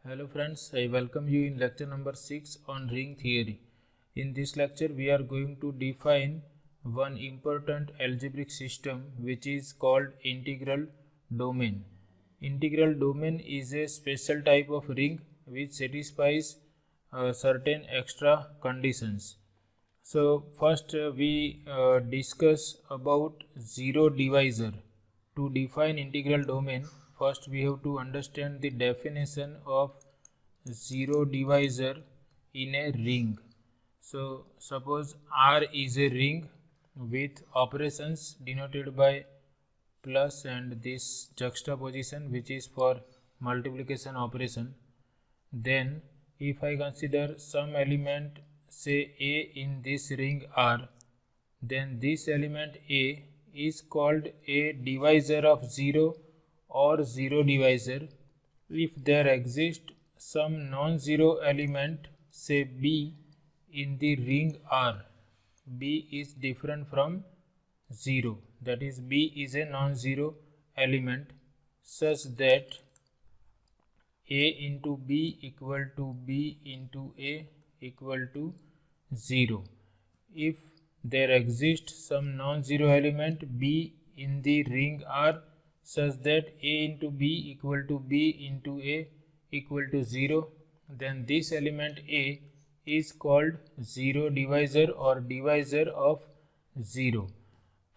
Hello friends, I welcome you in lecture number 6 on ring theory. In this lecture we are going to define one important algebraic system which is called integral domain. Integral domain is a special type of ring which satisfies certain extra conditions. So first we discuss about zero divisor. To define integral domain, first we have to understand the definition of zero divisor in a ring. So suppose R is a ring with operations denoted by plus and this juxtaposition which is for multiplication operation. Then if I consider some element say A in this ring R, then this element A is called a divisor of 0 or zero divisor if there exists some non-zero element say B in the ring R. B is different from 0, that is B is a non-zero element such that A into B equal to B into A equal to 0. If there exists some non-zero element B in the ring R such that A into B equal to B into A equal to 0, then this element A is called zero divisor or divisor of 0.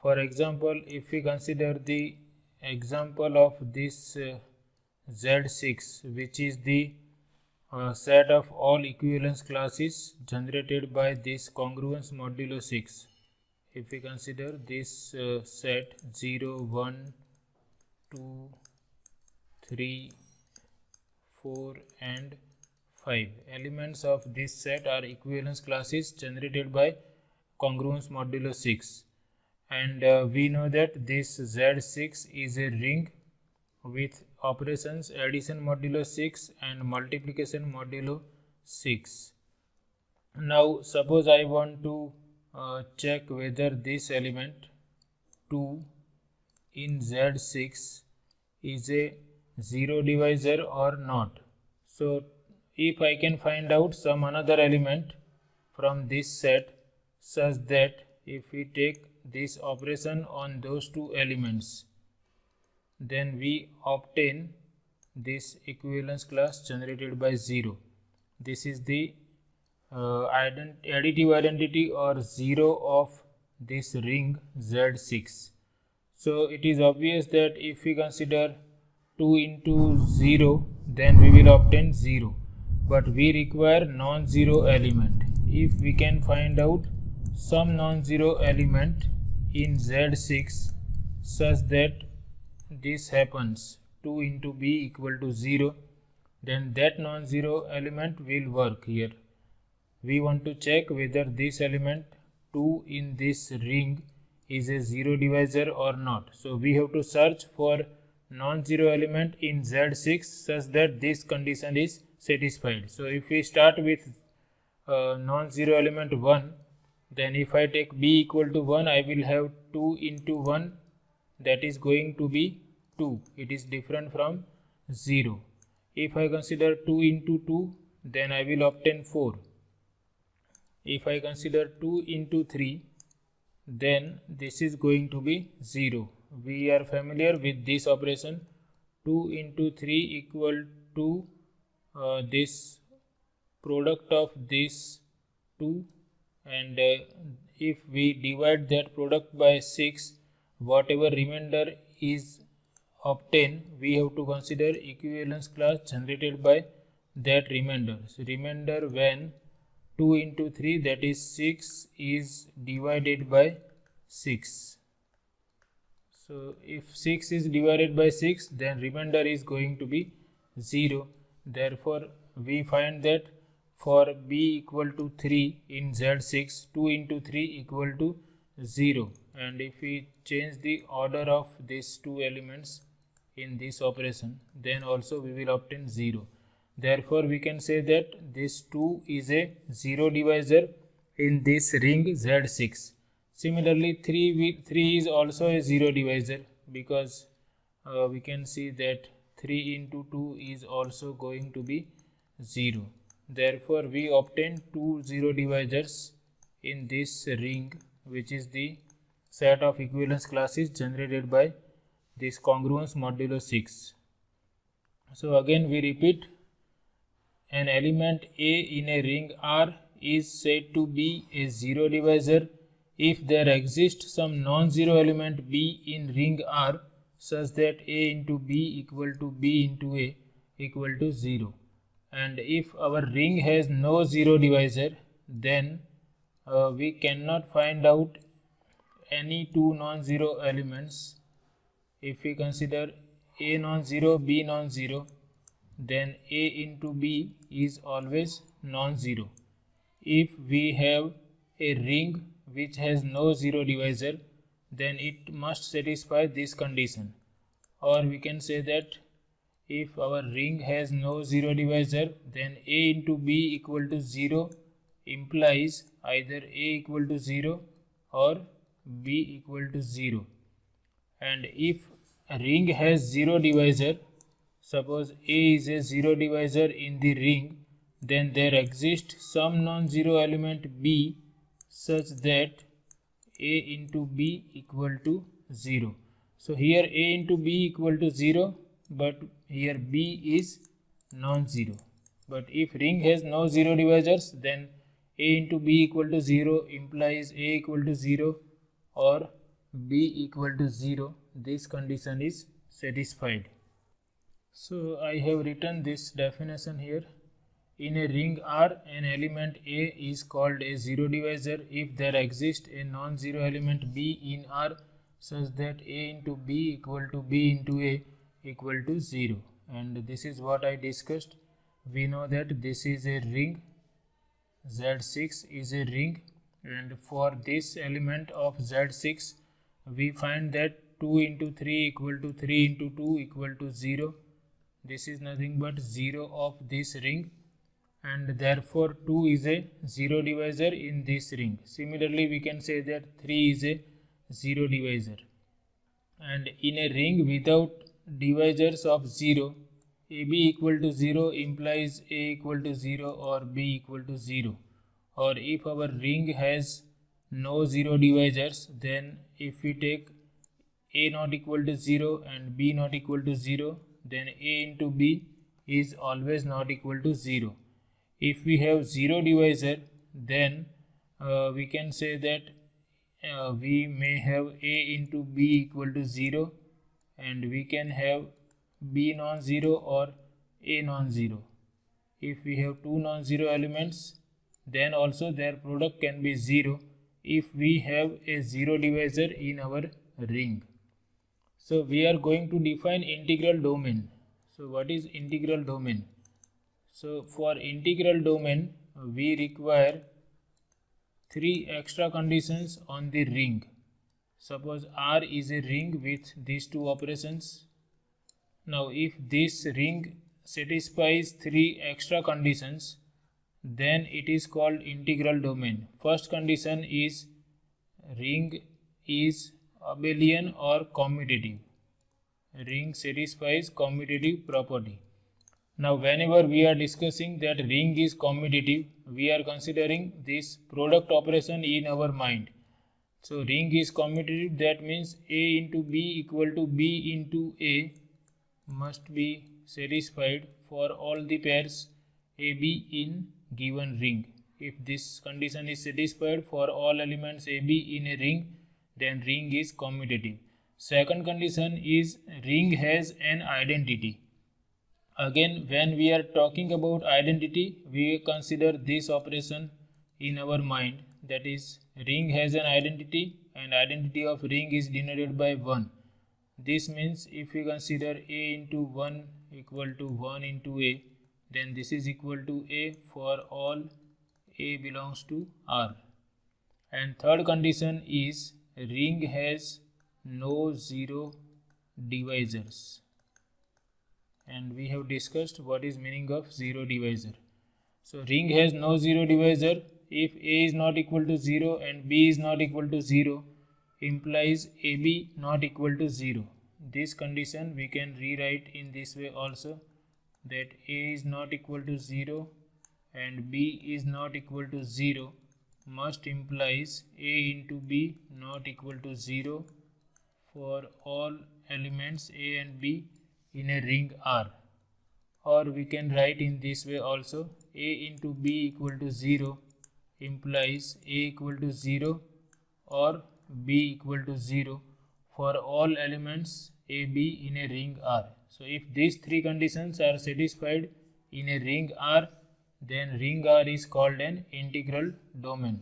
For example, if we consider the example of this Z6, which is the set of all equivalence classes generated by this congruence modulo 6. If we consider this set 0, 1, 2, 3, 4 and 5. Elements of this set are equivalence classes generated by congruence modulo 6. And we know that this Z6 is a ring with operations addition modulo 6 and multiplication modulo 6. Now suppose I want to check whether this element 2 in Z6 is a zero divisor or not. So if I can find out some another element from this set such that if we take this operation on those two elements, then we obtain this equivalence class generated by 0. This is the additive identity or 0 of this ring Z6. So it is obvious that if we consider 2 into 0, then we will obtain 0. But we require non-zero element. If we can find out some non-zero element in Z6 such that this happens 2 into B equal to 0, then that non-zero element will work here. We want to check whether this element 2 in this ring is a zero divisor or not. So we have to search for non-zero element in Z6 such that this condition is satisfied. So if we start with non-zero element 1, then if I take B equal to 1, I will have 2 into 1, that is going to be 2. It is different from 0. If I consider 2 into 2, then I will obtain 4. If I consider 2 into 3, then this is going to be 0. We are familiar with this operation. 2 into 3 equal to this product of these 2, and if we divide that product by 6, whatever remainder is obtained, we have to consider equivalence class generated by that remainder. So remainder when 2 into 3, that is 6, is divided by 6. So if 6 is divided by 6, then remainder is going to be 0. Therefore we find that for B equal to 3 in Z6, 2 into 3 equal to 0. And if we change the order of these two elements in this operation, then also we will obtain 0. Therefore we can say that this 2 is a zero divisor in this ring Z6. Similarly 3 is also a zero divisor because we can see that 3 into 2 is also going to be 0. Therefore, we obtain two zero divisors in this ring, which is the set of equivalence classes generated by this congruence modulo 6. So again we repeat, an element A in a ring R is said to be a zero divisor if there exists some non-zero element B in ring R such that A into B equal to B into A equal to 0. And if our ring has no zero divisor, then we cannot find out any two non-zero elements. If we consider A non-zero, B non-zero, then A into B is always non-zero. If we have a ring which has no zero divisor, then it must satisfy this condition. Or we can say that if our ring has no zero divisor, then A into B equal to 0 implies either A equal to 0 or B equal to 0. And if a ring has zero divisor, suppose A is a zero divisor in the ring, then there exists some non-zero element B such that A into B equal to 0. So here A into B equal to 0, but here B is non-zero. But if ring has no zero divisors, then A into B equal to 0 implies A equal to 0 or B equal to 0. This condition is satisfied. So I have written this definition here. In a ring R, an element A is called a zero divisor if there exists a non-zero element B in R such that A into B equal to B into A equal to 0. And this is what I discussed. We know that this is a ring, Z6 is a ring, and for this element of Z6 we find that 2 into 3 equal to 3 into 2 equal to 0. This is nothing but 0 of this ring, and therefore 2 is a zero divisor in this ring. Similarly, we can say that 3 is a zero divisor. And in a ring without divisors of 0, AB equal to 0 implies A equal to 0 or B equal to 0. Or if our ring has no zero divisors, then if we take A not equal to 0 and B not equal to 0, then A into B is always not equal to 0. If we have zero divisor, then we can say that we may have A into B equal to 0, and we can have B non-zero or A non-zero. If we have two non-zero elements, then also their product can be 0 if we have a zero divisor in our ring. So we are going to define integral domain. So what is integral domain? So for integral domain we require three extra conditions on the ring. Suppose R is a ring with these two operations. Now if this ring satisfies three extra conditions, then it is called integral domain. First condition is ring is abelian or commutative. Ring satisfies commutative property. Now whenever we are discussing that ring is commutative, we are considering this product operation in our mind. So ring is commutative, that means A into B equal to B into A must be satisfied for all the pairs AB in given ring. If this condition is satisfied for all elements AB in a ring, then ring is commutative. Second condition is ring has an identity. Again, when we are talking about identity, we consider this operation in our mind, that is ring has an identity and identity of ring is denoted by 1. This means if we consider A into 1 equal to 1 into A, then this is equal to A for all A belongs to R. And third condition is ring has no zero divisors. And we have discussed what is meaning of zero divisor. So ring has no zero divisor if A is not equal to 0 and B is not equal to 0 implies AB not equal to 0. this condition we can rewrite in this way also, that A is not equal to 0 and B is not equal to 0 must implies A into B not equal to 0 for all elements A and B in a ring R. Or we can write in this way also, A into B equal to 0 implies A equal to 0 or B equal to 0 for all elements A, B in a ring R. So if these three conditions are satisfied in a ring R, then ring R is called an integral domain.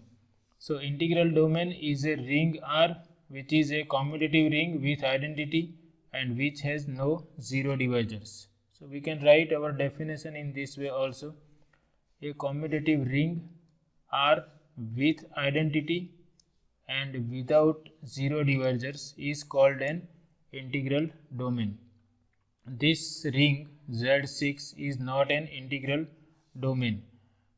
So integral domain is a ring R which is a commutative ring with identity and which has no zero divisors. So we can write our definition in this way also. A commutative ring R with identity and without zero divisors is called an integral domain. This ring Z6 is not an integral domain.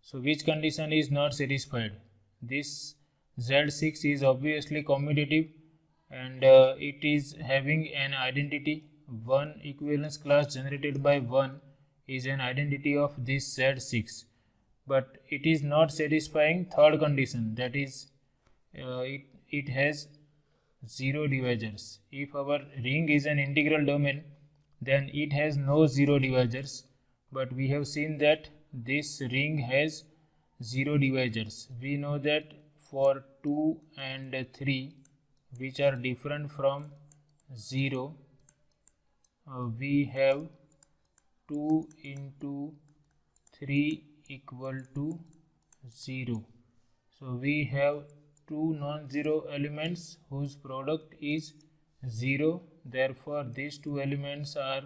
So which condition is not satisfied? This Z6 is obviously commutative and it is having an identity. One equivalence class generated by 1 is an identity of this Z6, but it is not satisfying third condition, that is it has zero divisors. If our ring is an integral domain, then it has no zero divisors, but we have seen that this ring has zero divisors. We know that for 2 and 3 which are different from 0, we have 2 into 3 equal to 0. So we have two non-zero elements whose product is 0. Therefore these two elements are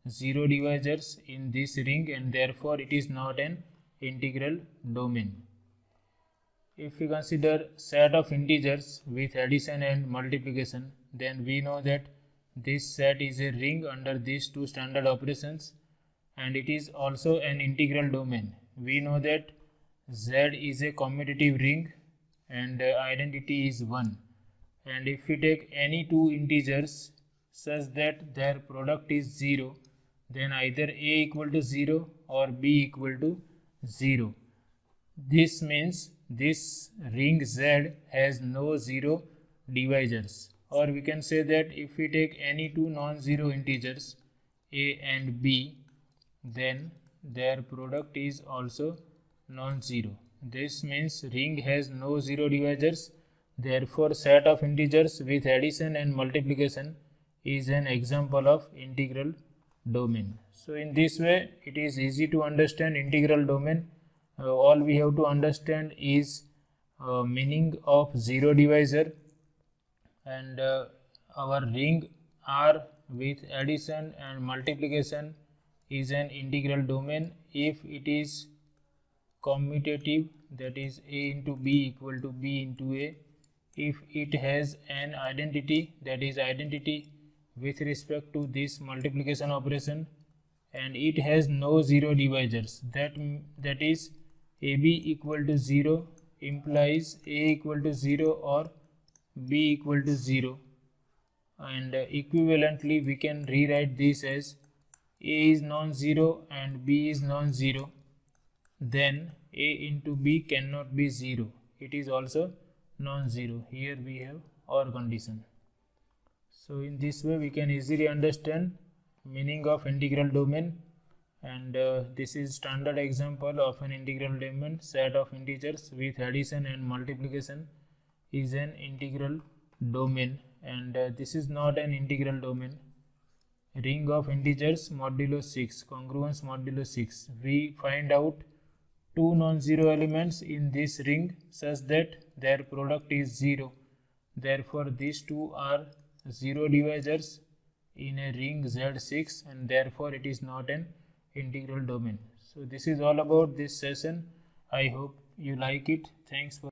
zero divisors in this ring and therefore it is not an integral domain. If we consider set of integers with addition and multiplication, then we know that this set is a ring under these two standard operations and it is also an integral domain. We know that Z is a commutative ring and identity is 1, and if we take any two integers such that their product is 0, then either A equal to 0 or B equal to 0. This means this ring Z has no zero divisors, or we can say that if we take any two non-zero integers A and B, then their product is also non-zero. This means ring has no zero divisors. Therefore set of integers with addition and multiplication is an example of integral domain. So in this way it is easy to understand integral domain. All we have to understand is meaning of zero divisor, and our ring R with addition and multiplication is an integral domain if it is commutative, that is A into B equal to B into A. If it has an identity, that is identity with respect to this multiplication operation, and it has no zero divisors, that is AB equal to 0 implies A equal to 0 or B equal to 0, and equivalently we can rewrite this as A is non-zero and B is non-zero, then A into B cannot be 0, it is also non-zero. Here we have OR condition. So in this way we can easily understand meaning of integral domain, and this is standard example of an integral domain. Set of integers with addition and multiplication is an integral domain, and this is not an integral domain. Ring of integers modulo 6, congruence modulo 6. We find out two non-zero elements in this ring such that their product is 0. Therefore these two are zero divisors in a ring Z6, and therefore it is not an integral domain. So this is all about this session. I hope you like it. Thanks for